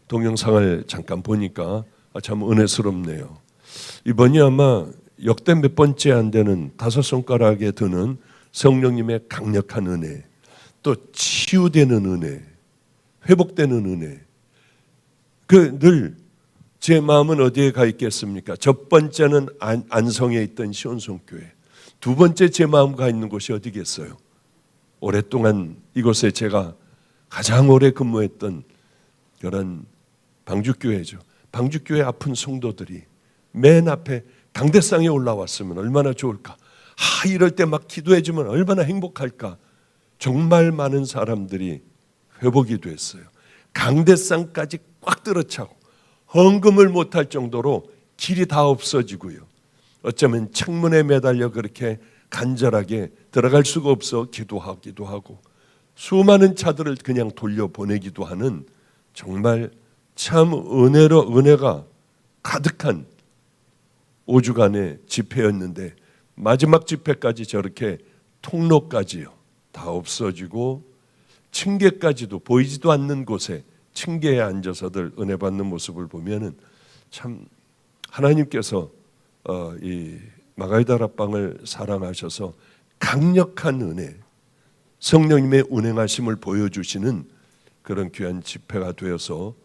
동영상을 잠깐 보니까 참 은혜스럽네요. 이번이 아마 역대 몇 번째 안 되는 5손가락에 드는 성령님의 강력한 은혜, 또 치유되는 은혜, 회복되는 은혜. 늘 제 마음은 어디에 가 있겠습니까? 첫 번째는 안성에 있던 시온성교회, 두 번째 제 마음 가 있는 곳이 어디겠어요? 오랫동안 이곳에 제가 가장 오래 근무했던 그런 방주교회죠. 방주교회 아픈 성도들이 맨 앞에 강대상에 올라왔으면 얼마나 좋을까. 이럴 때 막 기도해주면 얼마나 행복할까. 정말 많은 사람들이 회복이 됐어요. 강대상까지 꽉 들어차고 헌금을 못할 정도로 길이 다 없어지고요. 어쩌면 창문에 매달려 그렇게 간절하게 들어갈 수가 없어 기도하기도 하고 수많은 차들을 그냥 돌려보내기도 하는 정말 참 은혜가 가득한 5주간의 집회였는데 마지막 집회까지 저렇게 통로까지요 다 없어지고 층계까지도 보이지도 않는 곳에 층계에 앉아서들 은혜 받는 모습을 보면은 참 하나님께서 이 마가이다락방을 사랑하셔서 강력한 은혜, 성령님의 운행하심을 보여주시는 그런 귀한 집회가 되어서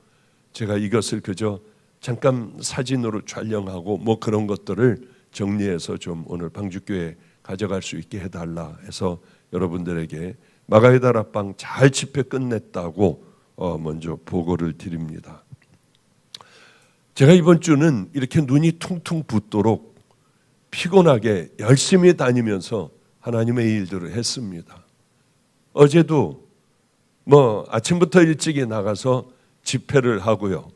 제가 이것을 그저 잠깐 사진으로 촬영하고 뭐 그런 것들을 정리해서 좀 오늘 방주교회에 가져갈 수 있게 해달라 해서 여러분들에게 마가이다락방 잘 집회 끝냈다고 먼저 보고를 드립니다. 제가 이번 주는 이렇게 눈이 퉁퉁 붓도록 피곤하게 열심히 다니면서 하나님의 일들을 했습니다. 어제도 아침부터 일찍이 나가서 집회를 하고요.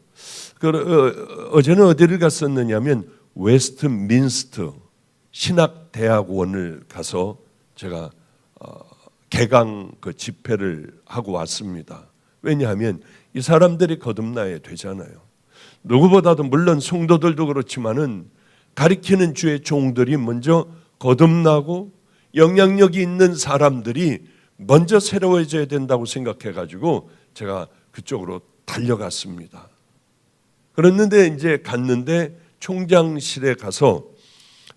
어제는 어디를 갔었느냐면 웨스트민스터 신학대학원을 가서 제가 개강 그 집회를 하고 왔습니다. 왜냐하면 이 사람들이 거듭나야 되잖아요. 누구보다도 물론 성도들도 그렇지만은 가리키는 주의 종들이 먼저 거듭나고 영향력이 있는 사람들이 먼저 새로워져야 된다고 생각해가지고 제가 그쪽으로 달려갔습니다. 그랬는데 이제 갔는데 총장실에 가서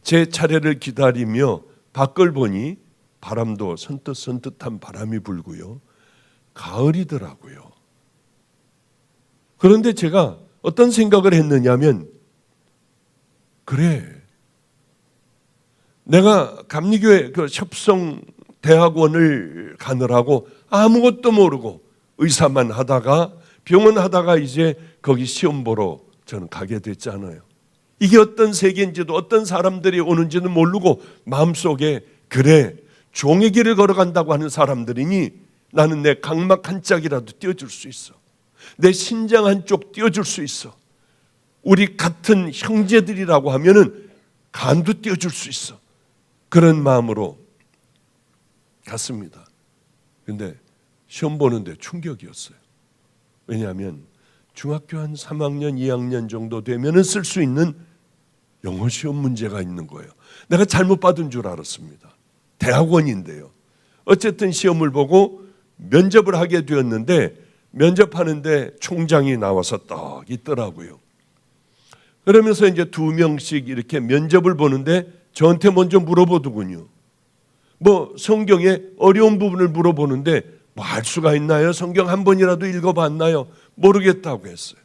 제 차례를 기다리며 밖을 보니 바람도 선뜻선뜻한 바람이 불고요. 가을이더라고요. 그런데 제가 어떤 생각을 했느냐면 그래, 내가 감리교회 그 협성대학원을 가느라고 아무것도 모르고 의사만 하다가 병원 하다가 이제 거기 시험 보러 저는 가게 됐잖아요. 이게 어떤 세계인지도 어떤 사람들이 오는지는 모르고 마음속에 그래, 종의 길을 걸어간다고 하는 사람들이니 나는 내 각막 한 짝이라도 띄워줄 수 있어. 내 신장 한쪽 띄워줄 수 있어. 우리 같은 형제들이라고 하면은 간도 띄워줄 수 있어. 그런 마음으로 갔습니다. 근데 시험 보는데 충격이었어요. 왜냐하면 중학교 한 3학년, 2학년 정도 되면은 쓸 수 있는 영어 시험 문제가 있는 거예요. 내가 잘못 받은 줄 알았습니다. 대학원인데요. 어쨌든 시험을 보고 면접을 하게 되었는데 면접하는데 총장이 나와서 딱 있더라고요. 그러면서 이제 2명씩 이렇게 면접을 보는데 저한테 먼저 물어보더군요. 성경의 어려운 부분을 물어보는데 알 수가 있나요? 성경 한 번이라도 읽어봤나요? 모르겠다고 했어요.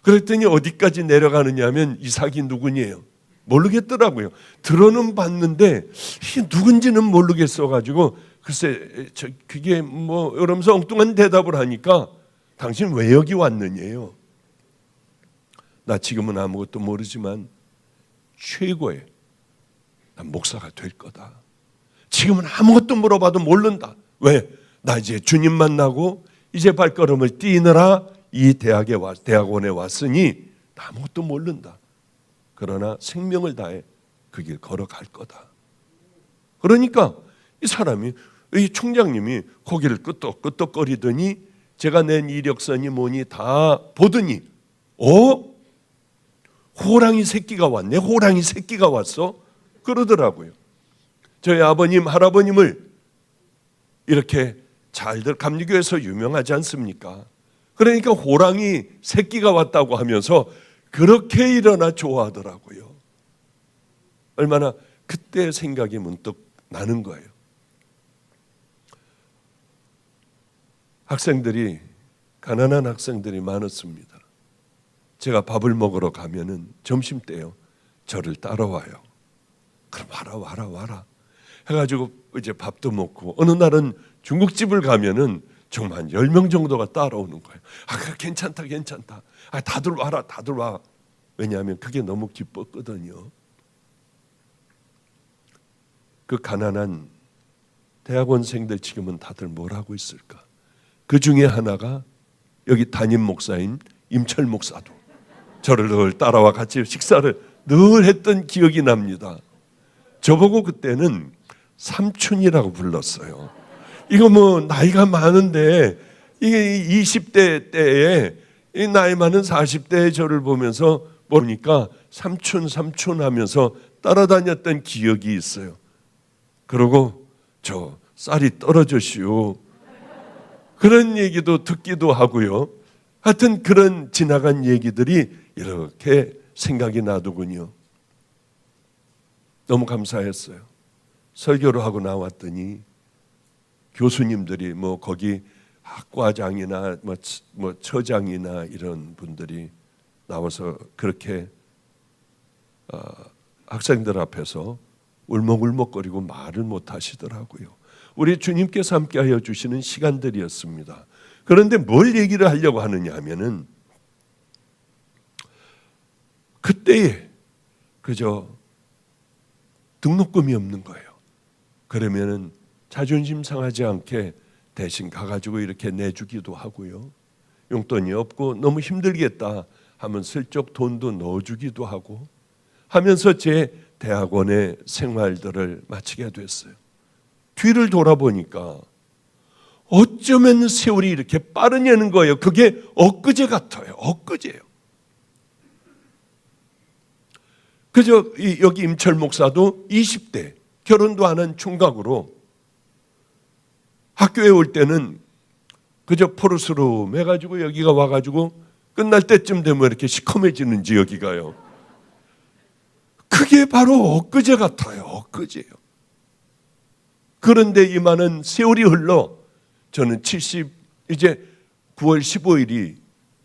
그랬더니 어디까지 내려가느냐 하면 이삭이 누구니에요? 모르겠더라고요. 들어는 봤는데 이게 누군지는 모르겠어가지고 글쎄 그게 이러면서 엉뚱한 대답을 하니까 당신 왜 여기 왔느냐요? 나 지금은 아무것도 모르지만 최고의 난 목사가 될 거다. 지금은 아무것도 물어봐도 모른다. 왜? 나 이제 주님 만나고 이제 발걸음을 띄느라 이 대학원에 왔으니 나 아무것도 모른다. 그러나 생명을 다해 그 길 걸어갈 거다. 그러니까 이 사람이, 이 총장님이 고개를 끄덕끄덕거리더니 제가 낸 이력서니 뭐니 다 보더니 호랑이 새끼가 왔네. 호랑이 새끼가 왔어. 그러더라고요. 저희 아버님, 할아버님을 이렇게 잘들 감리교에서 유명하지 않습니까? 그러니까 호랑이 새끼가 왔다고 하면서 그렇게 일어나 좋아하더라고요. 얼마나 그때 생각이 문득 나는 거예요. 학생들이, 가난한 학생들이 많았습니다. 제가 밥을 먹으러 가면은 점심때요, 저를 따라와요. 그럼 와라 해가지고 이제 밥도 먹고, 어느 날은 중국집을 가면은 정말 한 10명 정도가 따라오는 거예요. 괜찮다. 다들 와. 왜냐하면 그게 너무 기뻤거든요. 그 가난한 대학원생들 지금은 다들 뭘 하고 있을까? 그 중에 하나가 여기 담임 목사인 임철 목사도 저를 늘 따라와 같이 식사를 늘 했던 기억이 납니다. 저보고 그때는 삼촌이라고 불렀어요. 이거 뭐 나이가 많은데, 이게 20대 때에 이 나이 많은 40대의 저를 보면서 모르니까 삼촌 하면서 따라다녔던 기억이 있어요. 그러고 저 쌀이 떨어졌시오, 그런 얘기도 듣기도 하고요. 하여튼 그런 지나간 얘기들이 이렇게 생각이 나더군요. 너무 감사했어요. 설교를 하고 나왔더니 교수님들이 뭐 거기 학과장이나 뭐 처장이나 이런 분들이 나와서 그렇게 학생들 앞에서 울먹울먹거리고 말을 못 하시더라고요. 우리 주님께서 함께하여 주시는 시간들이었습니다. 그런데 뭘 얘기를 하려고 하느냐 하면은, 그때에 그저 등록금이 없는 거예요. 그러면은 자존심 상하지 않게 대신 가가지고 이렇게 내주기도 하고요. 용돈이 없고 너무 힘들겠다 하면 슬쩍 돈도 넣어주기도 하고 하면서 제 대학원의 생활들을 마치게 됐어요. 뒤를 돌아보니까 어쩌면 세월이 이렇게 빠르냐는 거예요. 그게 엊그제 같아요. 엊그제예요. 그저 여기 임철 목사도 20대, 결혼도 안 한 총각으로 학교에 올 때는 그저 포르스름 해가지고 여기가 와가지고 끝날 때쯤 되면 이렇게 시커매지는지 여기가요. 그게 바로 엊그제 같아요. 엊그제예요. 그런데 이 많은 세월이 흘러 저는 이제 9월 15일이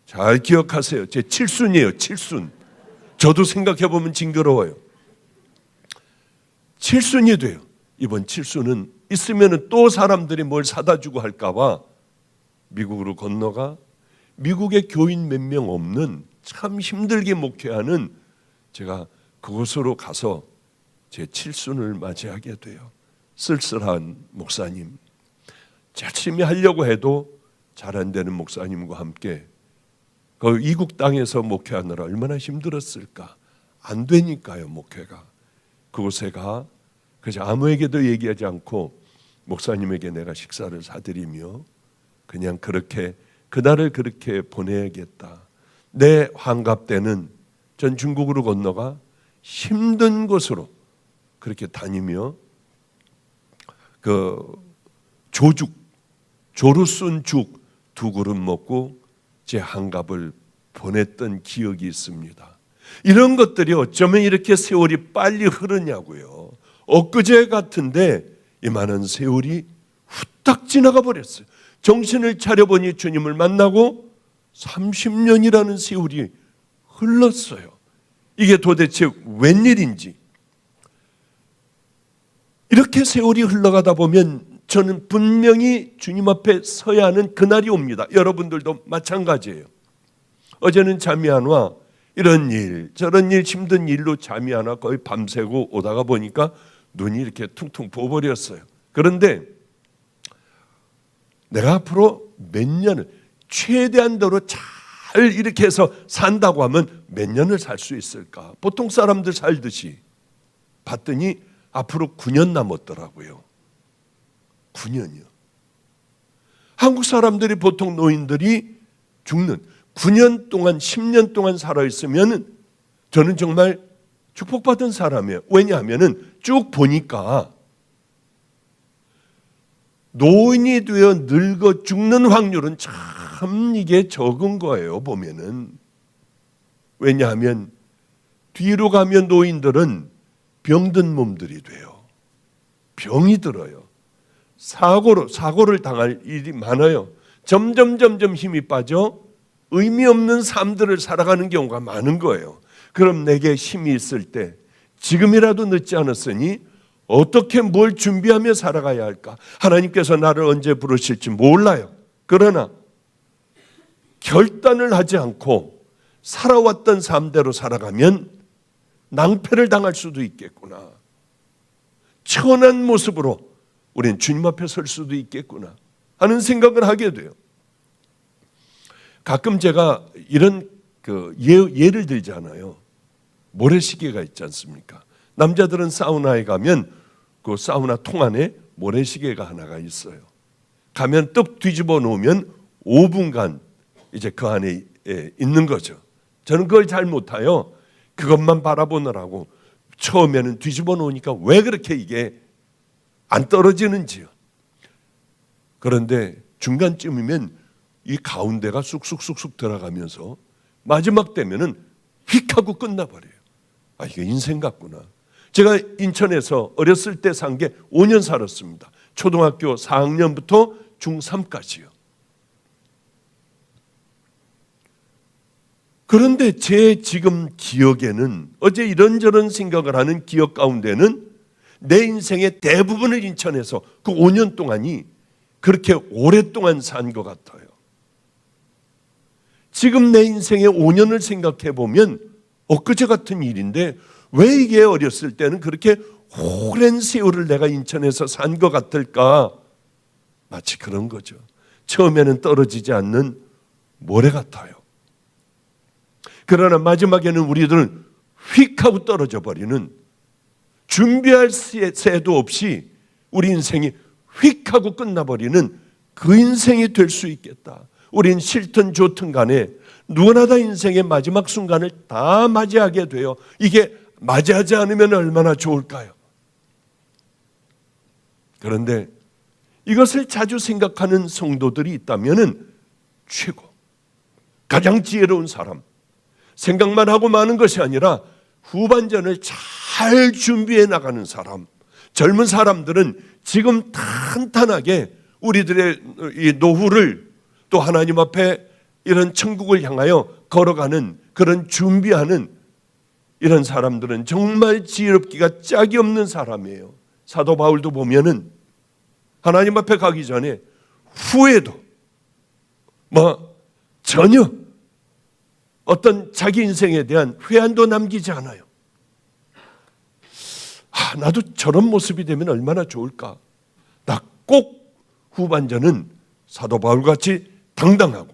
잘 기억하세요. 제 칠순이에요. 칠순. 저도 생각해보면 징그러워요. 칠순이 돼요. 이번 칠순은 있으면 또 사람들이 뭘 사다 주고 할까 봐 미국으로 건너가 미국의 교인 몇 명 없는 참 힘들게 목회하는 제가 그곳으로 가서 제 칠순을 맞이하게 돼요. 쓸쓸한 목사님, 열심히 하려고 해도 잘 안 되는 목사님과 함께 그 이국 땅에서 목회하느라 얼마나 힘들었을까. 안 되니까요, 목회가. 그곳에 가 그저 아무에게도 얘기하지 않고 목사님에게 내가 식사를 사드리며 그냥 그렇게 그날을 그렇게 보내야겠다. 내 환갑 때는 전 중국으로 건너가 힘든 곳으로 그렇게 다니며 그 조루 쓴 죽 2그릇 먹고 제 환갑을 보냈던 기억이 있습니다. 이런 것들이 어쩌면 이렇게 세월이 빨리 흐르냐고요. 엊그제 같은데 이 많은 세월이 후딱 지나가 버렸어요. 정신을 차려보니 주님을 만나고 30년이라는 세월이 흘렀어요. 이게 도대체 웬일인지. 이렇게 세월이 흘러가다 보면 저는 분명히 주님 앞에 서야 하는 그날이 옵니다. 여러분들도 마찬가지예요. 어제는 잠이 안 와. 이런 일 저런 일 힘든 일로 잠이 안 와. 거의 밤새고 오다가 보니까 눈이 이렇게 퉁퉁 부어버렸어요. 그런데 내가 앞으로 몇 년을 최대한도로 잘 이렇게 해서 산다고 하면 몇 년을 살 수 있을까? 보통 사람들 살듯이 봤더니 앞으로 9년 남았더라고요. 9년이요. 한국 사람들이 보통 노인들이 죽는 9년 동안 10년 동안 살아있으면 저는 정말 축복받은 사람이에요. 왜냐하면 쭉 보니까 노인이 되어 늙어 죽는 확률은 참 참 이게 적은 거예요, 보면은. 왜냐하면 뒤로 가면 노인들은 병든 몸들이 돼요. 병이 들어요. 사고를 당할 일이 많아요. 점점 힘이 빠져 의미 없는 삶들을 살아가는 경우가 많은 거예요. 그럼 내게 힘이 있을 때 지금이라도 늦지 않았으니 어떻게 뭘 준비하며 살아가야 할까? 하나님께서 나를 언제 부르실지 몰라요. 그러나 결단을 하지 않고 살아왔던 삶대로 살아가면 낭패를 당할 수도 있겠구나. 천한 모습으로 우리는 주님 앞에 설 수도 있겠구나 하는 생각을 하게 돼요. 가끔 제가 이런 예를 들잖아요. 모래시계가 있지 않습니까? 남자들은 사우나에 가면 그 사우나 통 안에 모래시계가 하나가 있어요. 가면 떡 뒤집어 놓으면 5분간 이제 그 안에 있는 거죠. 저는 그걸 잘 못해요. 그것만 바라보느라고 처음에는 뒤집어 놓으니까 왜 그렇게 이게 안 떨어지는지요. 그런데 중간쯤이면 이 가운데가 쑥쑥 들어가면서 마지막 되면은 휙 하고 끝나버려요. 아, 이게 인생 같구나. 제가 인천에서 어렸을 때 산 게 5년 살았습니다. 초등학교 4학년부터 중3까지요. 그런데 제 지금 기억에는 어제 이런저런 생각을 하는 기억 가운데는 내 인생의 대부분을 인천에서 그 5년 동안이 그렇게 오랫동안 산 것 같아요. 지금 내 인생의 5년을 생각해 보면 엊그제 같은 일인데 왜 이게 어렸을 때는 그렇게 오랜 세월을 내가 인천에서 산 것 같을까? 마치 그런 거죠. 처음에는 떨어지지 않는 모래 같아요. 그러나 마지막에는 우리들은 휙 하고 떨어져 버리는, 준비할 새도 없이 우리 인생이 휙 하고 끝나버리는 그 인생이 될 수 있겠다. 우린 싫든 좋든 간에 누구나 다 인생의 마지막 순간을 다 맞이하게 돼요. 이게 맞이하지 않으면 얼마나 좋을까요? 그런데 이것을 자주 생각하는 성도들이 있다면 최고, 가장 지혜로운 사람, 생각만 하고 마는 것이 아니라 후반전을 잘 준비해 나가는 사람. 젊은 사람들은 지금 탄탄하게 우리들의 이 노후를 또 하나님 앞에 이런 천국을 향하여 걸어가는 그런 준비하는 이런 사람들은 정말 지혜롭기가 짝이 없는 사람이에요. 사도 바울도 보면은 하나님 앞에 가기 전에 후에도 전혀 어떤 자기 인생에 대한 회한도 남기지 않아요. 나도 저런 모습이 되면 얼마나 좋을까. 나 꼭 후반전은 사도 바울같이 당당하고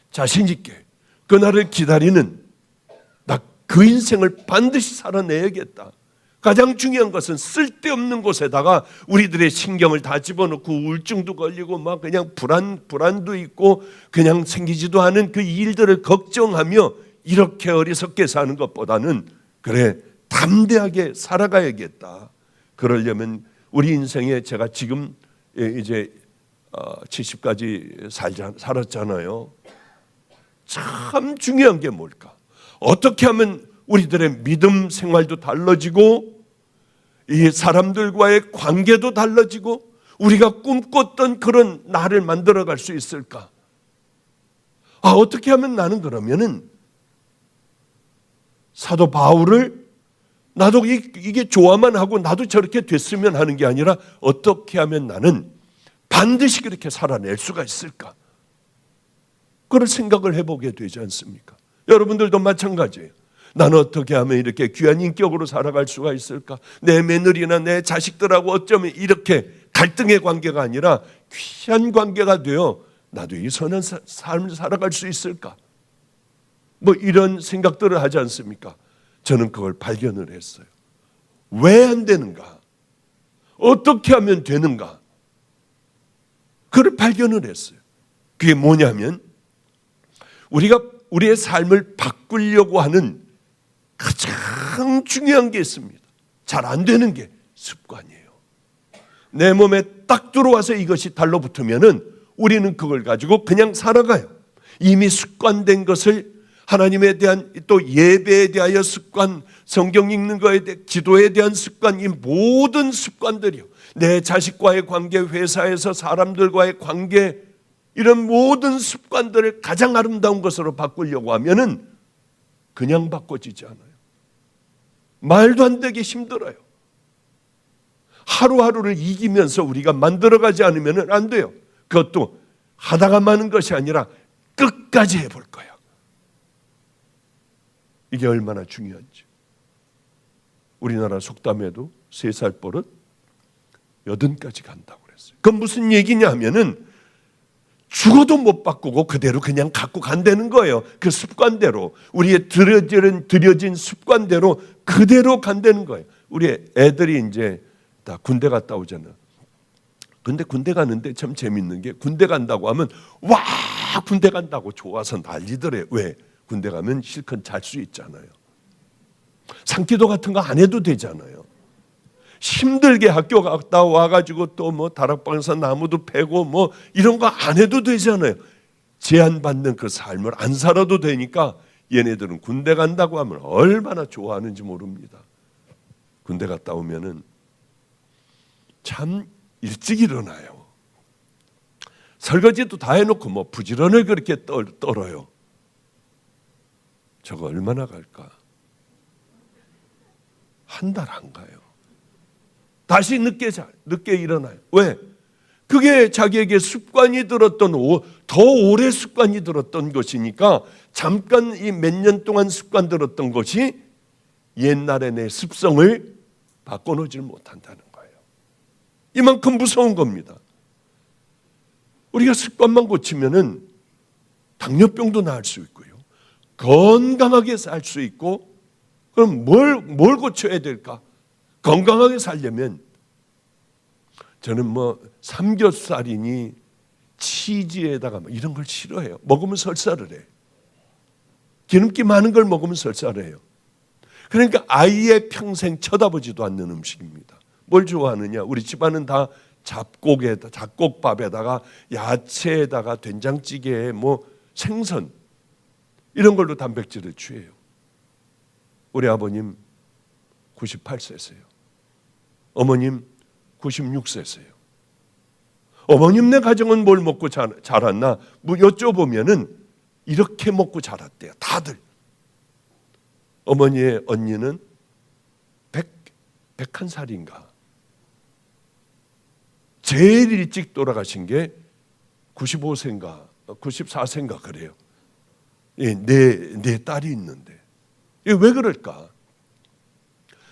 자신 있게 그날을 기다리는, 나 그 인생을 반드시 살아내야겠다. 가장 중요한 것은 쓸데없는 곳에다가 우리들의 신경을 다 집어넣고 우울증도 걸리고 막 그냥 불안도 있고 그냥 생기지도 않은 그 일들을 걱정하며 이렇게 어리석게 사는 것보다는 그래, 담대하게 살아가야겠다. 그러려면 우리 인생에 제가 지금 이제 70까지 살았잖아요. 참 중요한 게 뭘까? 어떻게 하면 우리들의 믿음 생활도 달라지고 이 사람들과의 관계도 달라지고 우리가 꿈꿨던 그런 나를 만들어갈 수 있을까? 어떻게 하면 나는 그러면은 사도 바울을 나도 이게 좋아만 하고 나도 저렇게 됐으면 하는 게 아니라 어떻게 하면 나는 반드시 그렇게 살아낼 수가 있을까? 그걸 생각을 해보게 되지 않습니까? 여러분들도 마찬가지예요. 나는 어떻게 하면 이렇게 귀한 인격으로 살아갈 수가 있을까? 내 며느리나 내 자식들하고 어쩌면 이렇게 갈등의 관계가 아니라 귀한 관계가 되어 나도 이 선한 삶을 살아갈 수 있을까? 이런 생각들을 하지 않습니까? 저는 그걸 발견을 했어요. 왜 안 되는가? 어떻게 하면 되는가? 그걸 발견을 했어요. 그게 뭐냐면 우리가 우리의 삶을 바꾸려고 하는 가장 중요한 게 있습니다. 잘 안 되는 게 습관이에요. 내 몸에 딱 들어와서 이것이 달라붙으면은 우리는 그걸 가지고 그냥 살아가요. 이미 습관된 것을 하나님에 대한 또 예배에 대하여 습관, 성경 읽는 거에 대해 기도에 대한 습관, 이 모든 습관들이요. 내 자식과의 관계, 회사에서 사람들과의 관계, 이런 모든 습관들을 가장 아름다운 것으로 바꾸려고 하면은 그냥 바꿔지지 않아요. 말도 안 되게 힘들어요. 하루하루를 이기면서 우리가 만들어가지 않으면 안 돼요. 그것도 하다가 마는 것이 아니라 끝까지 해볼 거예요. 이게 얼마나 중요한지. 우리나라 속담에도 3살 버릇 80까지 간다고 그랬어요. 그건 무슨 얘기냐 하면은 죽어도 못 바꾸고 그대로 그냥 갖고 간다는 거예요. 그 습관대로, 우리의 들여진 습관대로 그대로 간다는 거예요. 우리 애들이 이제 다 군대 갔다 오잖아요. 근데 군대 가는데 참 재밌는 게, 군대 간다고 하면 와 군대 간다고 좋아서 난리더래요. 왜? 군대 가면 실컷 잘 수 있잖아요. 산기도 같은 거 안 해도 되잖아요. 힘들게 학교 갔다 와가지고 또 뭐 다락방에서 나무도 패고 뭐 이런 거 안 해도 되잖아요. 제한받는 그 삶을 안 살아도 되니까 얘네들은 군대 간다고 하면 얼마나 좋아하는지 모릅니다. 군대 갔다 오면은 참 일찍 일어나요. 설거지도 다 해놓고 뭐 부지런을 그렇게 떨어요. 저거 얼마나 갈까? 한 달 안 가요. 다시 늦게 일어나요. 왜? 그게 자기에게 습관이 들었던, 더 오래 습관이 들었던 것이니까 잠깐 이 몇 년 동안 습관 들었던 것이 옛날의 내 습성을 바꿔놓지 못한다는 거예요. 이만큼 무서운 겁니다. 우리가 습관만 고치면은 당뇨병도 나을 수 있고요. 건강하게 살 수 있고, 그럼 뭘 고쳐야 될까? 건강하게 살려면 저는 뭐 삼겹살이니 치즈에다가 뭐 이런 걸 싫어해요. 먹으면 설사를 해. 기름기 많은 걸 먹으면 설사를 해요. 그러니까 아예 평생 쳐다보지도 않는 음식입니다. 뭘 좋아하느냐? 우리 집안은 다 잡곡밥에다가 야채에다가 된장찌개에 뭐 생선 이런 걸로 단백질을 취해요. 우리 아버님 98세세요. 어머님 96세세요. 어머님네 가정은 뭘 먹고 자랐나? 뭐 여쭤보면은 이렇게 먹고 자랐대요. 다들. 어머니의 언니는 101살인가. 제일 일찍 돌아가신 게 95세인가 94세인가 그래요. 내 딸이 있는데. 이게 왜 그럴까?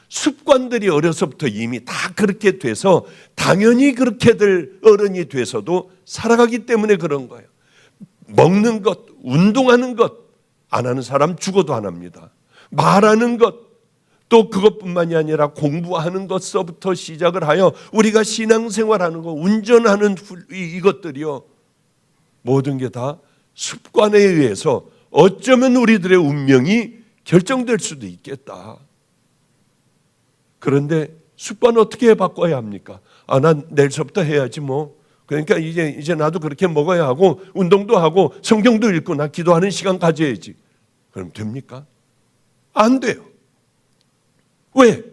습관들이 어려서부터 이미 다 그렇게 돼서 당연히 그렇게들 어른이 돼서도 살아가기 때문에 그런 거예요. 먹는 것, 운동하는 것 안 하는 사람 죽어도 안 합니다. 말하는 것, 또 그것뿐만이 아니라 공부하는 것서부터 시작을 하여 우리가 신앙생활하는 것, 운전하는 이것들이요. 모든 게 다 습관에 의해서 어쩌면 우리들의 운명이 결정될 수도 있겠다. 그런데 습관 어떻게 바꿔야 합니까? 난 내일서부터 해야지 뭐. 그러니까 이제 나도 그렇게 먹어야 하고 운동도 하고 성경도 읽고 나 기도하는 시간 가져야지. 그럼 됩니까? 안 돼요. 왜?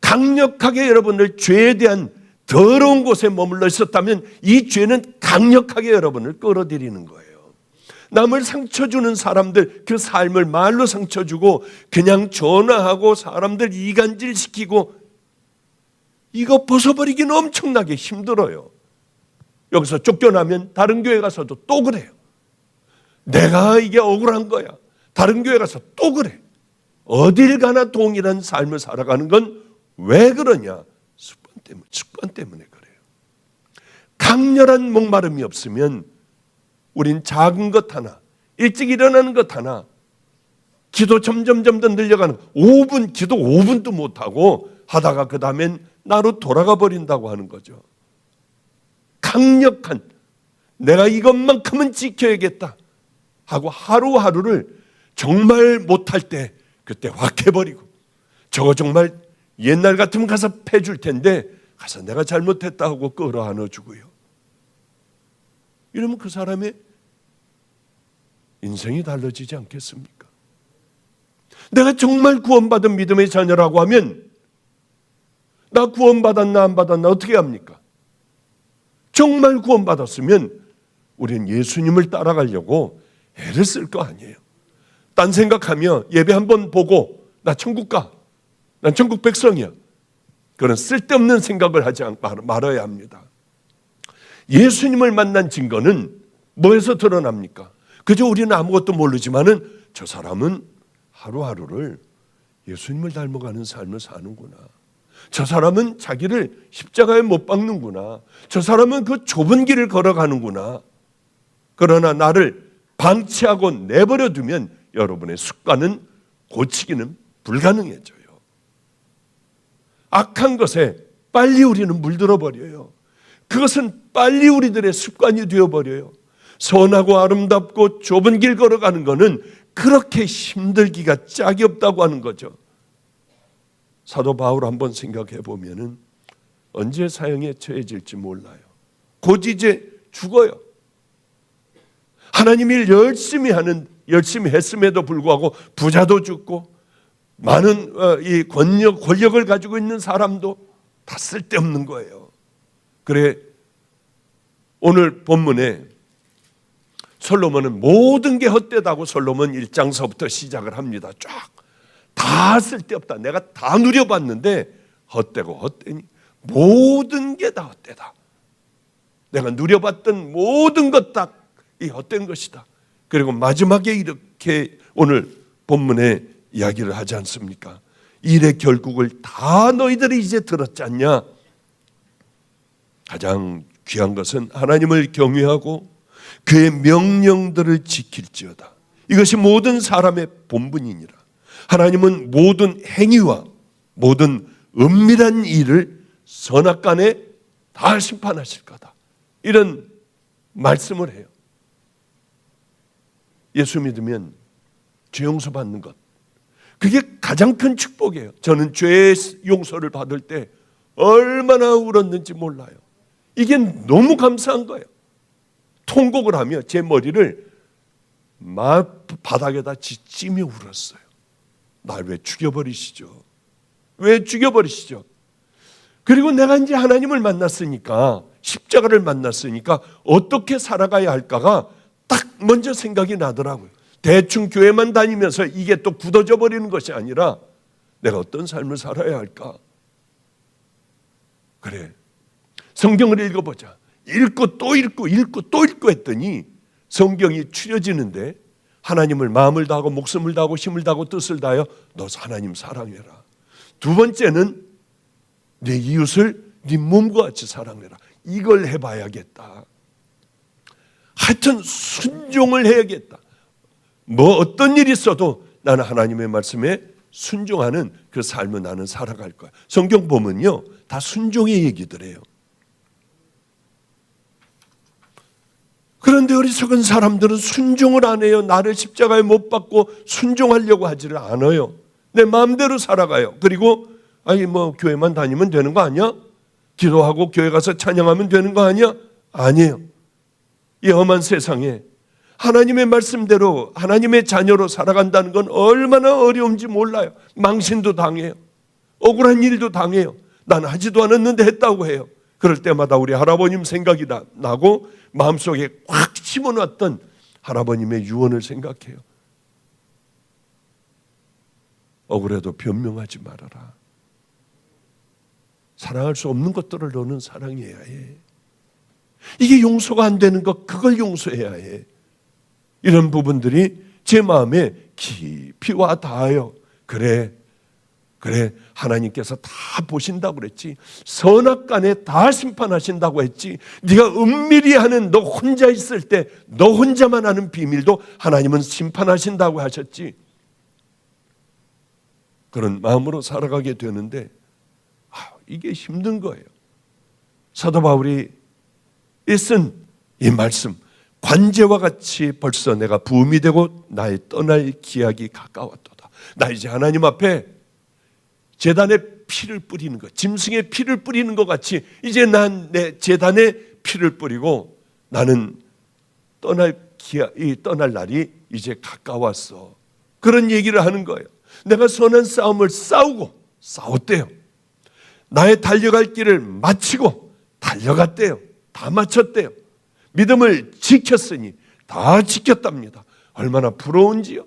강력하게 여러분을 죄에 대한 더러운 곳에 머물러 있었다면 이 죄는 강력하게 여러분을 끌어들이는 거예요. 남을 상처 주는 사람들, 그 삶을 말로 상처 주고 그냥 전화하고 사람들 이간질시키고, 이거 벗어버리기는 엄청나게 힘들어요. 여기서 쫓겨나면 다른 교회 가서도 또 그래요. 내가 이게 억울한 거야. 다른 교회 가서 또 그래. 어딜 가나 동일한 삶을 살아가는 건 왜 그러냐? 습관 때문에 그래요. 강렬한 목마름이 없으면 우린 작은 것 하나, 일찍 일어나는 것 하나, 기도 점점 더 늘려가는 5분, 기도 5분도 못하고 하다가 그 다음엔 나로 돌아가 버린다고 하는 거죠. 강력한, 내가 이것만큼은 지켜야겠다 하고 하루하루를 정말 못할 때 그때 확 해버리고, 저거 정말 옛날 같으면 가서 패줄 텐데 가서 내가 잘못했다 하고 끌어안아주고요. 이러면 그 사람의 인생이 달라지지 않겠습니까? 내가 정말 구원받은 믿음의 자녀라고 하면 나 구원받았나 안 받았나 어떻게 합니까? 정말 구원받았으면 우리는 예수님을 따라가려고 애를 쓸 거 아니에요. 딴 생각하며 예배 한번 보고 나 천국 가. 난 천국 백성이야. 그런 쓸데없는 생각을 하지 말아야 합니다. 예수님을 만난 증거는 뭐에서 드러납니까? 그저 우리는 아무것도 모르지만은 저 사람은 하루하루를 예수님을 닮아가는 삶을 사는구나. 저 사람은 자기를 십자가에 못 박는구나. 저 사람은 그 좁은 길을 걸어가는구나. 그러나 나를 방치하고 내버려 두면 여러분의 습관은 고치기는 불가능해져요. 악한 것에 빨리 우리는 물들어 버려요. 그것은 빨리 우리들의 습관이 되어버려요. 선하고 아름답고 좁은 길 걸어가는 것은 그렇게 힘들기가 짝이 없다고 하는 거죠. 사도 바울 한번 생각해 보면은 언제 사형에 처해질지 몰라요. 곧 이제 죽어요. 하나님 일 열심히 했음에도 불구하고 부자도 죽고 많은 이 권력을 가지고 있는 사람도 다 쓸데없는 거예요. 그래 오늘 본문에 솔로몬은 모든 게 헛되다고 솔로몬 1장서부터 시작을 합니다. 쫙 다 쓸데없다. 내가 다 누려봤는데 헛되고 헛되니 모든 게 다 헛되다. 내가 누려봤던 모든 것 다 이 헛된 것이다. 그리고 마지막에 이렇게 오늘 본문에 이야기를 하지 않습니까? 일의 결국을 다 너희들이 이제 들었지 않냐? 가장 귀한 것은 하나님을 경외하고 그의 명령들을 지킬지어다. 이것이 모든 사람의 본분이니라. 하나님은 모든 행위와 모든 은밀한 일을 선악간에 다 심판하실 거다. 이런 말씀을 해요. 예수 믿으면 죄 용서 받는 것, 그게 가장 큰 축복이에요. 저는 죄 용서를 받을 때 얼마나 울었는지 몰라요. 이게 너무 감사한 거예요. 통곡을 하며 제 머리를 바닥에다 찌며 울었어요. 날 왜 죽여버리시죠? 왜 죽여버리시죠? 그리고 내가 이제 하나님을 만났으니까, 십자가를 만났으니까 어떻게 살아가야 할까가 딱 먼저 생각이 나더라고요. 대충 교회만 다니면서 이게 또 굳어져 버리는 것이 아니라 내가 어떤 삶을 살아야 할까? 그래, 성경을 읽어보자. 읽고 또 읽고 읽고 또 읽고 했더니 성경이 추려지는데 하나님을 마음을 다하고 목숨을 다하고 힘을 다하고 뜻을 다하여 너 하나님 사랑해라. 두 번째는 내 이웃을 네 몸과 같이 사랑해라. 이걸 해봐야겠다. 하여튼 순종을 해야겠다. 뭐 어떤 일이 있어도 나는 하나님의 말씀에 순종하는 그 삶을 나는 살아갈 거야. 성경 보면요 다 순종의 얘기들이에요. 그런데 어리석은 사람들은 순종을 안 해요. 나를 십자가에 못 박고 순종하려고 하지를 않아요. 내 마음대로 살아가요. 그리고 아니 뭐 교회만 다니면 되는 거 아니야? 기도하고 교회 가서 찬양하면 되는 거 아니야? 아니에요. 이 험한 세상에 하나님의 말씀대로 하나님의 자녀로 살아간다는 건 얼마나 어려운지 몰라요. 망신도 당해요. 억울한 일도 당해요. 난 하지도 않았는데 했다고 해요. 그럴 때마다 우리 할아버님 생각이 나고 마음속에 꽉 심어놨던 할아버님의 유언을 생각해요. 억울해도 변명하지 말아라. 사랑할 수 없는 것들을 너는 사랑해야 해. 이게 용서가 안 되는 것, 그걸 용서해야 해. 이런 부분들이 제 마음에 깊이 와 닿아요. 그래 하나님께서 다 보신다고 그랬지. 선악간에 다 심판하신다고 했지. 네가 은밀히 하는 너 혼자 있을 때 너 혼자만 아는 비밀도 하나님은 심판하신다고 하셨지. 그런 마음으로 살아가게 되는데 이게 힘든 거예요. 사도 바울이 쓴 이 말씀, 관제와 같이 벌써 내가 부음이 되고 나의 떠날 기약이 가까웠도다. 나 이제 하나님 앞에 제단에 피를 뿌리는 것, 짐승의 피를 뿌리는 것 같이 이제 난 내 제단에 피를 뿌리고 나는 떠날 날이 이제 가까웠어. 그런 얘기를 하는 거예요. 내가 선한 싸움을 싸웠대요. 나의 달려갈 길을 마치고 달려갔대요. 다 마쳤대요. 믿음을 지켰으니 다 지켰답니다. 얼마나 부러운지요.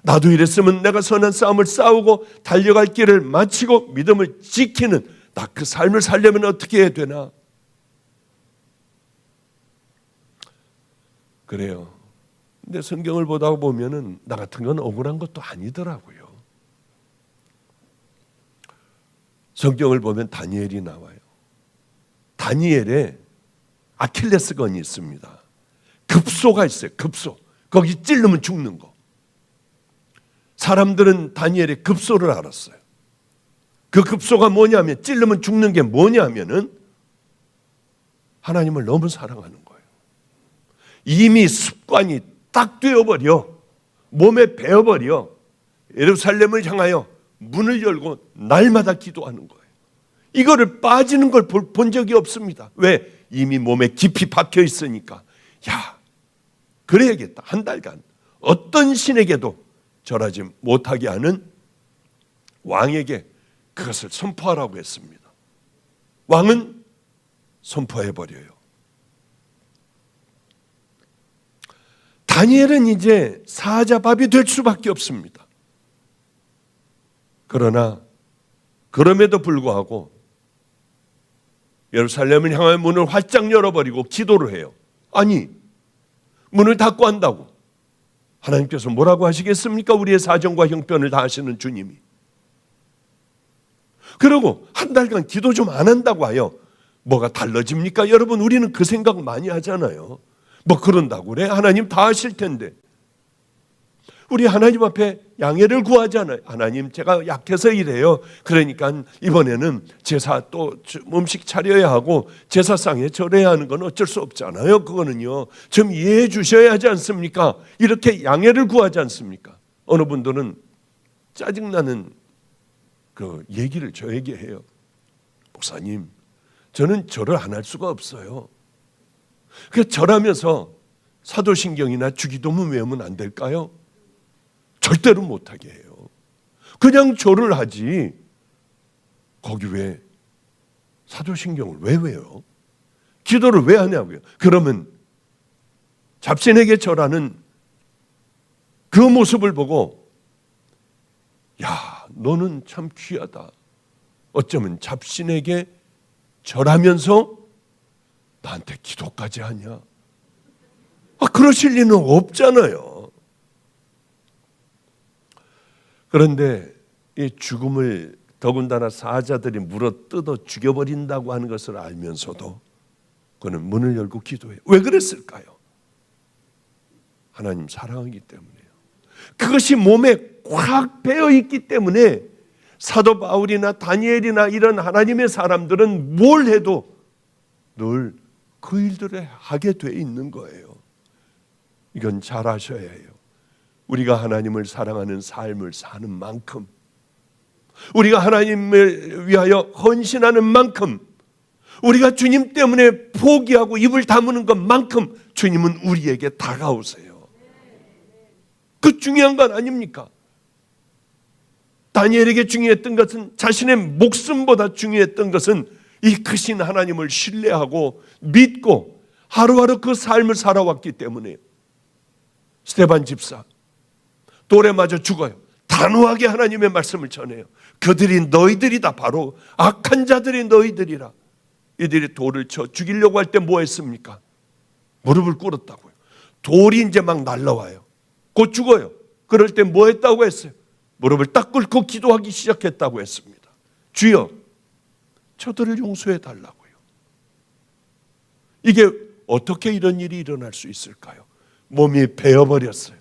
나도 이랬으면 내가 선한 싸움을 싸우고 달려갈 길을 마치고 믿음을 지키는 나 그 삶을 살려면 어떻게 해야 되나? 그래요. 근데 성경을 보다 보면은 나 같은 건 억울한 것도 아니더라고요. 성경을 보면 다니엘이 나와요. 다니엘에 아킬레스건이 있습니다. 급소가 있어요. 급소. 거기 찔르면 죽는 거. 사람들은 다니엘의 급소를 알았어요. 그 급소가 뭐냐면, 찔르면 죽는 게 뭐냐면은 하나님을 너무 사랑하는 거예요. 이미 습관이 딱 되어버려. 몸에 배어버려. 예루살렘을 향하여 문을 열고 날마다 기도하는 거예요. 이거를 빠지는 걸 본 적이 없습니다. 왜? 이미 몸에 깊이 박혀 있으니까. 야, 그래야겠다. 한 달간 어떤 신에게도 절하지 못하게 하는 왕에게 그것을 선포하라고 했습니다. 왕은 선포해버려요. 다니엘은 이제 사자밥이 될 수밖에 없습니다. 그러나 그럼에도 불구하고 예루살렘을 향한 문을 활짝 열어버리고 기도를 해요. 아니, 문을 닫고 한다고 하나님께서 뭐라고 하시겠습니까? 우리의 사정과 형편을 다 아시는 주님이. 그리고 한 달간 기도 좀 안 한다고 하여 뭐가 달라집니까? 여러분, 우리는 그 생각 많이 하잖아요. 뭐 그런다고 그래? 하나님 다 아실 텐데. 우리 하나님 앞에 양해를 구하잖아요. 하나님, 제가 약해서 이래요. 그러니까 이번에는 제사 또 음식 차려야 하고 제사상에 절해야 하는 건 어쩔 수 없잖아요. 그거는요. 좀 이해해 주셔야 하지 않습니까? 이렇게 양해를 구하지 않습니까? 어느 분들은 짜증나는 그 얘기를 저에게 해요. 목사님, 저는 절을 안 할 수가 없어요. 그래서 절하면서 사도신경이나 주기도문 외우면 안 될까요? 절대로 못하게 해요. 그냥 절을 하지 거기 왜 사도신경을 왜 외워요? 기도를 왜 하냐고요? 그러면 잡신에게 절하는 그 모습을 보고 야, 너는 참 귀하다. 어쩌면 잡신에게 절하면서 나한테 기도까지 하냐? 그러실 리는 없잖아요. 그런데 이 죽음을 더군다나 사자들이 물어 뜯어 죽여버린다고 하는 것을 알면서도 그는 문을 열고 기도해요. 왜 그랬을까요? 하나님 사랑하기 때문에요. 그것이 몸에 꽉 배어 있기 때문에 사도 바울이나 다니엘이나 이런 하나님의 사람들은 뭘 해도 늘 그 일들을 하게 돼 있는 거예요. 이건 잘 아셔야 해요. 우리가 하나님을 사랑하는 삶을 사는 만큼, 우리가 하나님을 위하여 헌신하는 만큼, 우리가 주님 때문에 포기하고 입을 다무는 것만큼 주님은 우리에게 다가오세요. 그 중요한 건 아닙니까? 다니엘에게 중요했던 것은, 자신의 목숨보다 중요했던 것은 이 크신 하나님을 신뢰하고 믿고 하루하루 그 삶을 살아왔기 때문에요. 스데반 집사 돌에 맞아 죽어요. 단호하게 하나님의 말씀을 전해요. 그들이 너희들이다. 바로 악한 자들이 너희들이라. 이들이 돌을 쳐 죽이려고 할 때 뭐 했습니까? 무릎을 꿇었다고요. 돌이 이제 막 날라와요. 곧 죽어요. 그럴 때 뭐 했다고 했어요? 무릎을 딱 꿇고 기도하기 시작했다고 했습니다. 주여, 저들을 용서해 달라고요. 이게 어떻게 이런 일이 일어날 수 있을까요? 몸이 베어버렸어요.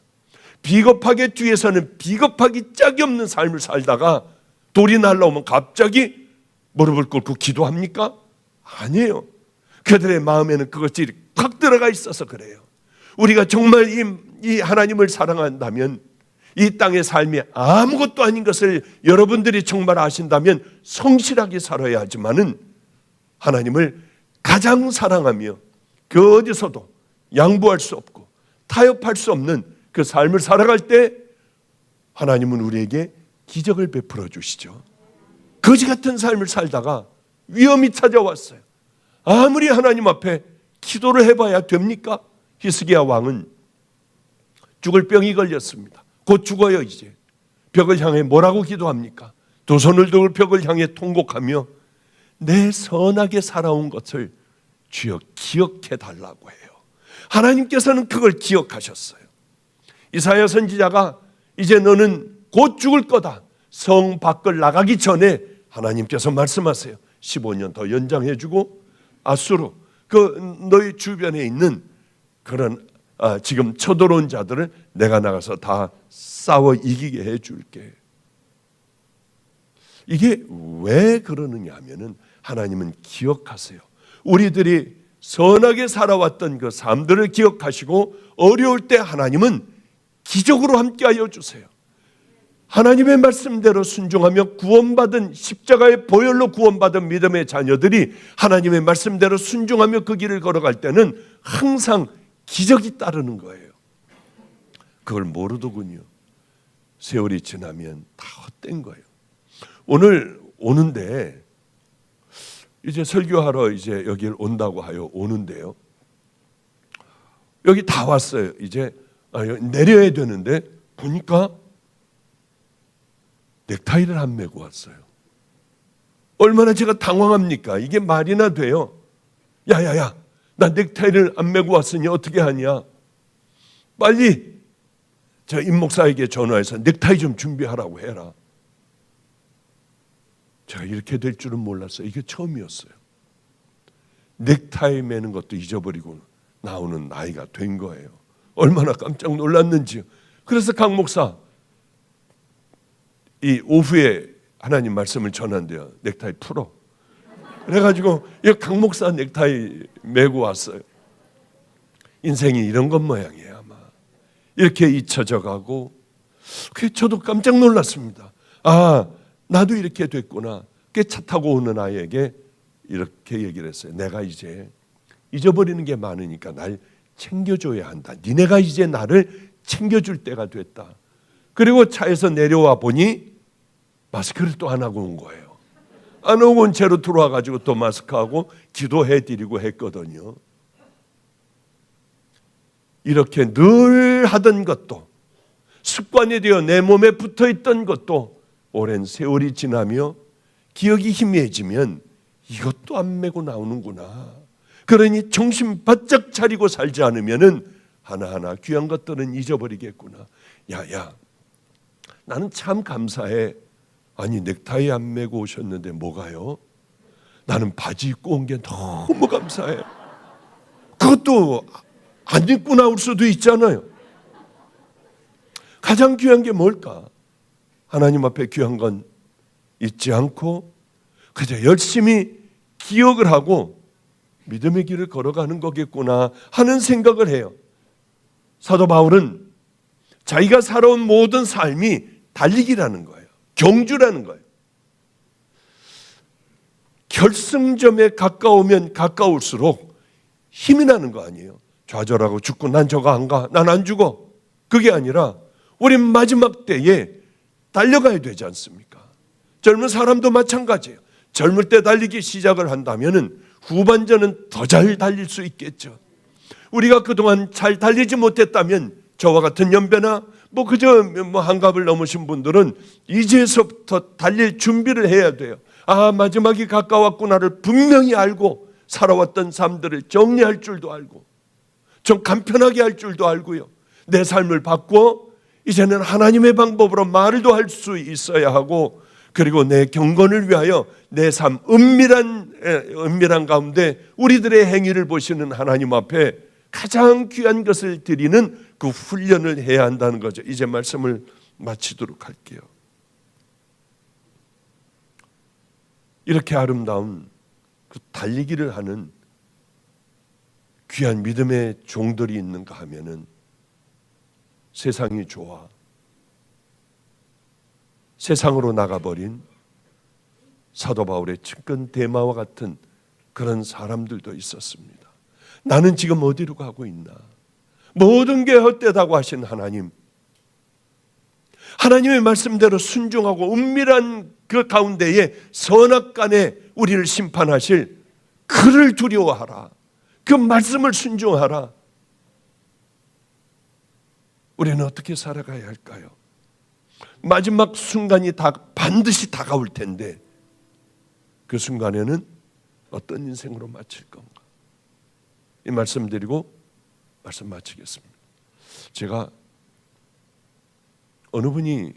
비겁하게 뒤에서는 비겁하기 짝이 없는 삶을 살다가 돌이 날라오면 갑자기 무릎을 꿇고 기도합니까? 아니에요. 그들의 마음에는 그것이 탁 들어가 있어서 그래요. 우리가 정말 이 하나님을 사랑한다면, 이 땅의 삶이 아무것도 아닌 것을 여러분들이 정말 아신다면 성실하게 살아야 하지만은 하나님을 가장 사랑하며 그 어디서도 양보할 수 없고 타협할 수 없는 그 삶을 살아갈 때 하나님은 우리에게 기적을 베풀어 주시죠. 거지 같은 삶을 살다가 위험이 찾아왔어요. 아무리 하나님 앞에 기도를 해봐야 됩니까? 히스기야 왕은 죽을 병이 걸렸습니다. 곧 죽어요 이제. 벽을 향해 뭐라고 기도합니까? 두 손을 들고 벽을 향해 통곡하며 내 선하게 살아온 것을 주여 기억해 달라고 해요. 하나님께서는 그걸 기억하셨어요. 이사야 선지자가 이제 너는 곧 죽을 거다. 성 밖을 나가기 전에 하나님께서 말씀하세요. 15년 더 연장해주고 아수르 그 너희 주변에 있는 그런 지금 쳐들어온 자들을 내가 나가서 다 싸워 이기게 해줄게. 이게 왜 그러느냐 하면은 하나님은 기억하세요. 우리들이 선하게 살아왔던 그 삶들을 기억하시고 어려울 때 하나님은 기적으로 함께하여 주세요. 하나님의 말씀대로 순종하며 구원받은 십자가의 보혈로 구원받은 믿음의 자녀들이 하나님의 말씀대로 순종하며 그 길을 걸어갈 때는 항상 기적이 따르는 거예요. 그걸 모르더군요. 세월이 지나면 다 헛된 거예요. 오늘 오는데 이제 설교하러 이제 여기를 온다고 하여 오는데요. 여기 다 왔어요. 이제 내려야 되는데 보니까 넥타이를 안 메고 왔어요. 얼마나 제가 당황합니까? 이게 말이나 돼요? 야야야, 나 넥타이를 안 메고 왔으니 어떻게 하냐? 빨리 저 임 목사에게 전화해서 넥타이 좀 준비하라고 해라. 제가 이렇게 될 줄은 몰랐어요. 이게 처음이었어요. 넥타이 매는 것도 잊어버리고 나오는 나이가 된 거예요. 얼마나 깜짝 놀랐는지요. 그래서 강 목사 이 오후에 하나님 말씀을 전한대요. 넥타이 풀어. 그래가지고 강 목사 넥타이 메고 왔어요. 인생이 이런 것 모양이에요 아마. 이렇게 잊혀져 가고 저도 깜짝 놀랐습니다. 아, 나도 이렇게 됐구나. 차 타고 오는 아이에게 이렇게 얘기를 했어요. 내가 이제 잊어버리는 게 많으니까 날 챙겨줘야 한다. 니네가 이제 나를 챙겨줄 때가 됐다. 그리고 차에서 내려와 보니 마스크를 또 안 하고 온 거예요. 안 하고 온 채로 들어와 가지고 또 마스크하고 기도해드리고 했거든요. 이렇게 늘 하던 것도 습관이 되어 내 몸에 붙어있던 것도 오랜 세월이 지나며 기억이 희미해지면 이것도 안 메고 나오는구나. 그러니 정신 바짝 차리고 살지 않으면은 하나하나 귀한 것들은 잊어버리겠구나. 야야, 나는 참 감사해. 아니 넥타이 안 메고 오셨는데 뭐가요? 나는 바지 입고 온 게 너무 감사해. 그것도 안 입고 나올 수도 있잖아요. 가장 귀한 게 뭘까? 하나님 앞에 귀한 건 잊지 않고 그저 열심히 기억을 하고 믿음의 길을 걸어가는 거겠구나 하는 생각을 해요. 사도 바울은 자기가 살아온 모든 삶이 달리기라는 거예요. 경주라는 거예요. 결승점에 가까우면 가까울수록 힘이 나는 거 아니에요. 좌절하고 죽고 난 저거 안 가, 난 안 죽어. 그게 아니라 우린 마지막 때에 달려가야 되지 않습니까? 젊은 사람도 마찬가지예요. 젊을 때 달리기 시작을 한다면 후반전은 더 잘 달릴 수 있겠죠. 우리가 그동안 잘 달리지 못했다면 저와 같은 연배나 그저 한갑을 넘으신 분들은 이제서부터 달릴 준비를 해야 돼요. 아, 마지막이 가까웠구나를 분명히 알고 살아왔던 삶들을 정리할 줄도 알고 좀 간편하게 할 줄도 알고요. 내 삶을 바꿔 이제는 하나님의 방법으로 말도 할 수 있어야 하고 그리고 내 경건을 위하여 내 삶 은밀한 가운데 우리들의 행위를 보시는 하나님 앞에 가장 귀한 것을 드리는 그 훈련을 해야 한다는 거죠. 이제 말씀을 마치도록 할게요. 이렇게 아름다운 그 달리기를 하는 귀한 믿음의 종들이 있는가 하면은 세상이 좋아 세상으로 나가버린 사도 바울의 측근 데마와 같은 그런 사람들도 있었습니다. 나는 지금 어디로 가고 있나? 모든 게 헛되다고 하신 하나님, 하나님의 말씀대로 순종하고 은밀한 그 가운데에 선악간에 우리를 심판하실 그를 두려워하라. 그 말씀을 순종하라. 우리는 어떻게 살아가야 할까요? 마지막 순간이 반드시 다가올 텐데 그 순간에는 어떤 인생으로 마칠 건가? 이 말씀 드리고 말씀 마치겠습니다. 제가 어느 분이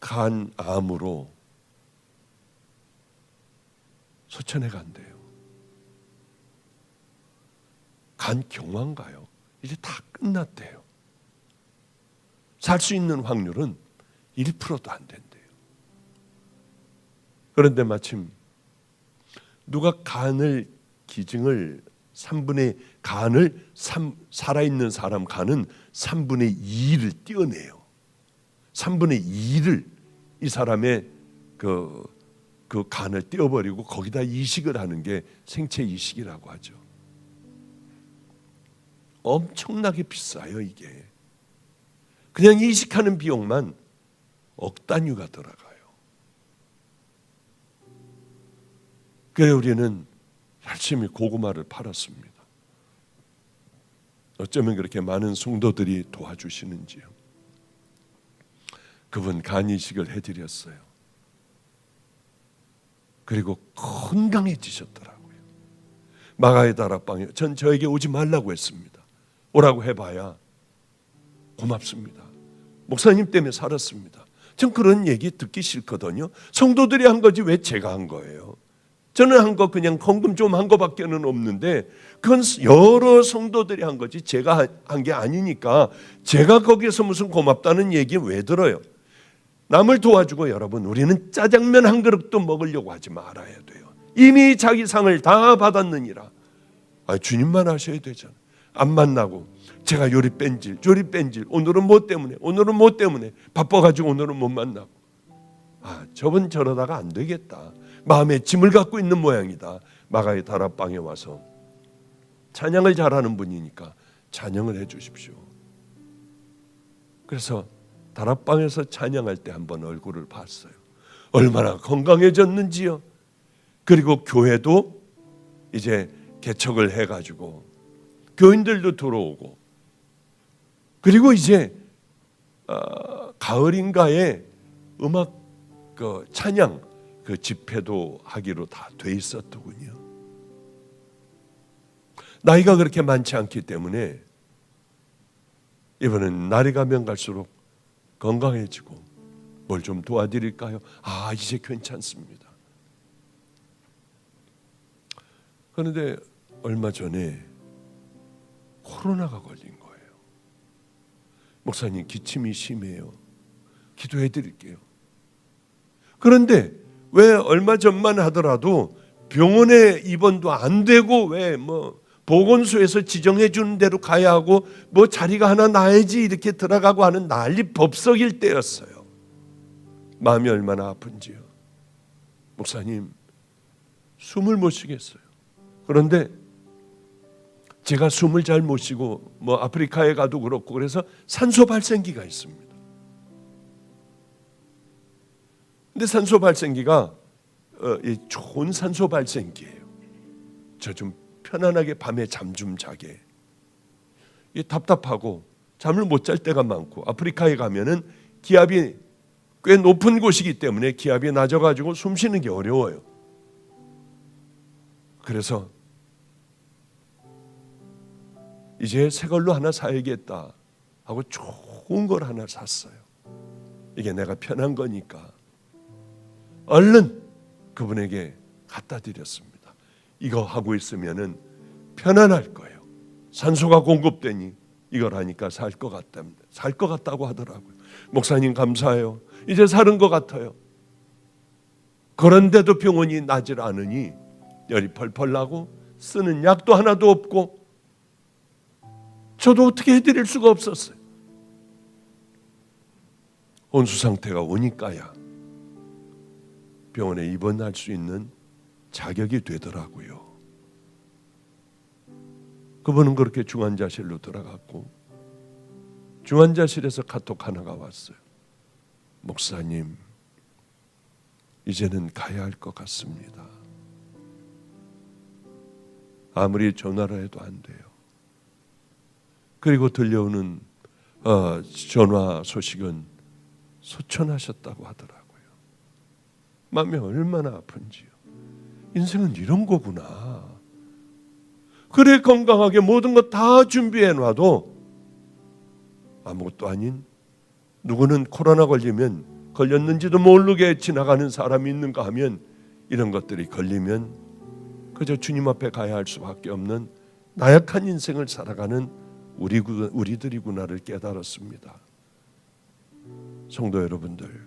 간암으로 소천에 간대요. 간경화인가요? 이제 다 끝났대요. 살 수 있는 확률은 1%도 안 된대요. 그런데 마침 누가 간을 기증을 3분의 간을 살아있는 사람 간은 3분의 2를 떼어내요. 3분의 2를 이 사람의 그 간을 떼어버리고 거기다 이식을 하는 게 생체 이식이라고 하죠. 엄청나게 비싸요 이게. 그냥 이식하는 비용만 억 단위가 들어가요. 그래 우리는 열심히 고구마를 팔았습니다. 어쩌면 그렇게 많은 성도들이 도와주시는지요. 그분 간 이식을 해드렸어요. 그리고 건강해지셨더라고요. 마가의 다락방에 전 저에게 오지 말라고 했습니다. 오라고 해봐야 고맙습니다. 목사님 때문에 살았습니다. 전 그런 얘기 듣기 싫거든요. 성도들이 한 거지 왜 제가 한 거예요? 저는 한 거 그냥 헌금 좀 한 거밖에는 없는데 그건 여러 성도들이 한 거지 제가 한 게 아니니까 제가 거기에서 무슨 고맙다는 얘기 왜 들어요? 남을 도와주고 여러분 우리는 짜장면 한 그릇도 먹으려고 하지 말아야 돼요. 이미 자기 상을 다 받았느니라. 주님만 하셔야 되잖아요. 안 만나고 제가 요리 뺀질 오늘은 뭐 때문에 바빠가지고 오늘은 못 만나고 저분 저러다가 안 되겠다. 마음에 짐을 갖고 있는 모양이다. 마가의 다락방에 와서 찬양을 잘하는 분이니까 찬양을 해 주십시오. 그래서 다락방에서 찬양할 때 한번 얼굴을 봤어요. 얼마나 건강해졌는지요. 그리고 교회도 이제 개척을 해가지고 교인들도 들어오고 그리고 이제 가을인가에 음악 찬양 집회도 하기로 다 돼 있었더군요. 나이가 그렇게 많지 않기 때문에 이번엔 날이 가면 갈수록 건강해지고 뭘 좀 도와드릴까요? 이제 괜찮습니다. 그런데 얼마 전에 코로나가 걸린 거예요. 목사님 기침이 심해요. 기도해 드릴게요. 그런데 왜 얼마 전만 하더라도 병원에 입원도 안 되고 왜 보건소에서 지정해 주는 대로 가야 하고 자리가 하나 나야지 이렇게 들어가고 하는 난리 법석일 때였어요. 마음이 얼마나 아픈지요. 목사님 숨을 못 쉬겠어요. 그런데 제가 숨을 잘 못 쉬고 아프리카에 가도 그렇고 그래서 산소 발생기가 있습니다. 근데 산소 발생기가 좋은 산소 발생기예요. 저 좀 편안하게 밤에 잠 좀 자게. 답답하고 잠을 못 잘 때가 많고 아프리카에 가면은 기압이 꽤 높은 곳이기 때문에 기압이 낮아가지고 숨 쉬는 게 어려워요. 그래서 이제 새 걸로 하나 사야겠다 하고 좋은 걸 하나 샀어요. 이게 내가 편한 거니까 얼른 그분에게 갖다 드렸습니다. 이거 하고 있으면은 편안할 거예요. 산소가 공급되니 이걸 하니까 살 것 같다고 하더라고요. 목사님 감사해요. 이제 사는 것 같아요. 그런데도 병원이 나질 않으니 열이 펄펄 나고 쓰는 약도 하나도 없고 저도 어떻게 해드릴 수가 없었어요. 혼수 상태가 오니까야 병원에 입원할 수 있는 자격이 되더라고요. 그분은 그렇게 중환자실로 들어갔고 중환자실에서 카톡 하나가 왔어요. 목사님, 이제는 가야 할 것 같습니다. 아무리 전화를 해도 안 돼요. 그리고 들려오는 전화 소식은 소천하셨다고 하더라고요. 마음이 얼마나 아픈지요. 인생은 이런 거구나. 그래 건강하게 모든 것 다 준비해 놔도 아무것도 아닌, 누구는 코로나 걸리면 걸렸는지도 모르게 지나가는 사람이 있는가 하면 이런 것들이 걸리면 그저 주님 앞에 가야 할 수밖에 없는 나약한 인생을 살아가는 우리들이구나를 깨달았습니다. 성도 여러분들,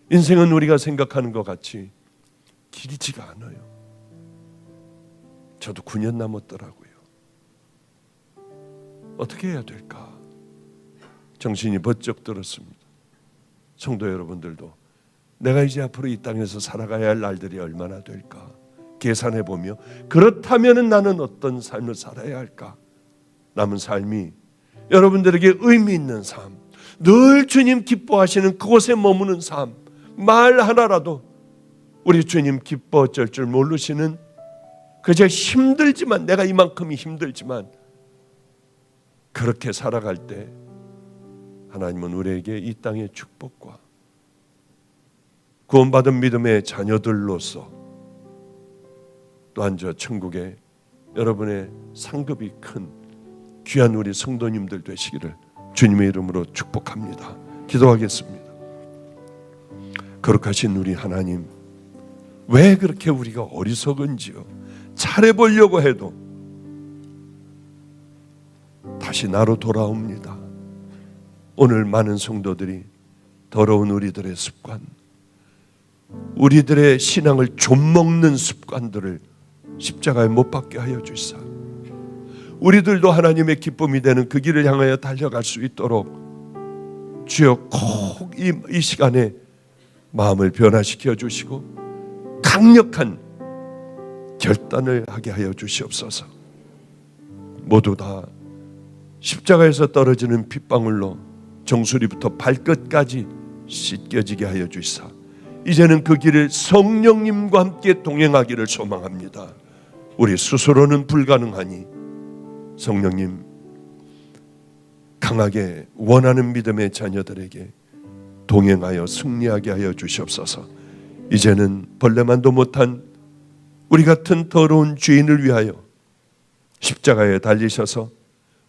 인생은 우리가 생각하는 것 같이 길지가 않아요. 저도 9년 남았더라고요. 어떻게 해야 될까? 정신이 번쩍 들었습니다. 성도 여러분들도 내가 이제 앞으로 이 땅에서 살아가야 할 날들이 얼마나 될까 계산해 보며, 그렇다면 나는 어떤 삶을 살아야 할까? 남은 삶이 여러분들에게 의미 있는 삶, 늘 주님 기뻐하시는 그곳에 머무는 삶, 말 하나라도 우리 주님 기뻐 어쩔 줄 모르시는, 그저 힘들지만, 내가 이만큼이 힘들지만 그렇게 살아갈 때 하나님은 우리에게 이 땅의 축복과 구원받은 믿음의 자녀들로서 또한 저 천국에 여러분의 상급이 큰 귀한 우리 성도님들 되시기를 주님의 이름으로 축복합니다. 기도하겠습니다. 거룩하신 우리 하나님, 왜 그렇게 우리가 어리석은지요. 잘해보려고 해도 다시 나로 돌아옵니다. 오늘 많은 성도들이 더러운 우리들의 습관, 우리들의 신앙을 좀먹는 습관들을 십자가에 못 박게 하여 주시사, 우리들도 하나님의 기쁨이 되는 그 길을 향하여 달려갈 수 있도록 주여 꼭 이 시간에 마음을 변화시켜 주시고 강력한 결단을 하게 하여 주시옵소서. 모두 다 십자가에서 떨어지는 핏방울로 정수리부터 발끝까지 씻겨지게 하여 주시사, 이제는 그 길을 성령님과 함께 동행하기를 소망합니다. 우리 스스로는 불가능하니 성령님 강하게 원하는 믿음의 자녀들에게 동행하여 승리하게 하여 주시옵소서. 이제는 벌레만도 못한 우리 같은 더러운 죄인을 위하여 십자가에 달리셔서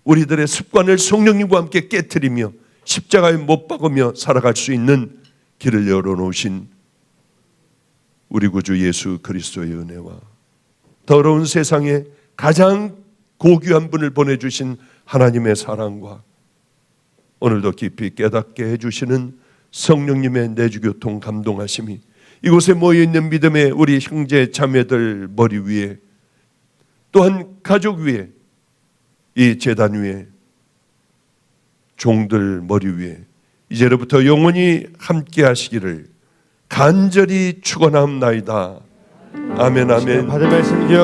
우리들의 습관을 성령님과 함께 깨트리며 십자가에 못 박으며 살아갈 수 있는 길을 열어놓으신 우리 구주 예수 그리스도의 은혜와 더러운 세상에 가장 고귀한 분을 보내주신 하나님의 사랑과 오늘도 깊이 깨닫게 해주시는 성령님의 내주교통 감동하심이 이곳에 모여있는 믿음의 우리 형제 자매들 머리 위에, 또한 가족 위에, 이 제단 위에, 종들 머리 위에 이제로부터 영원히 함께 하시기를 간절히 축원합나이다. 아멘, 아멘. 받은 말씀 기억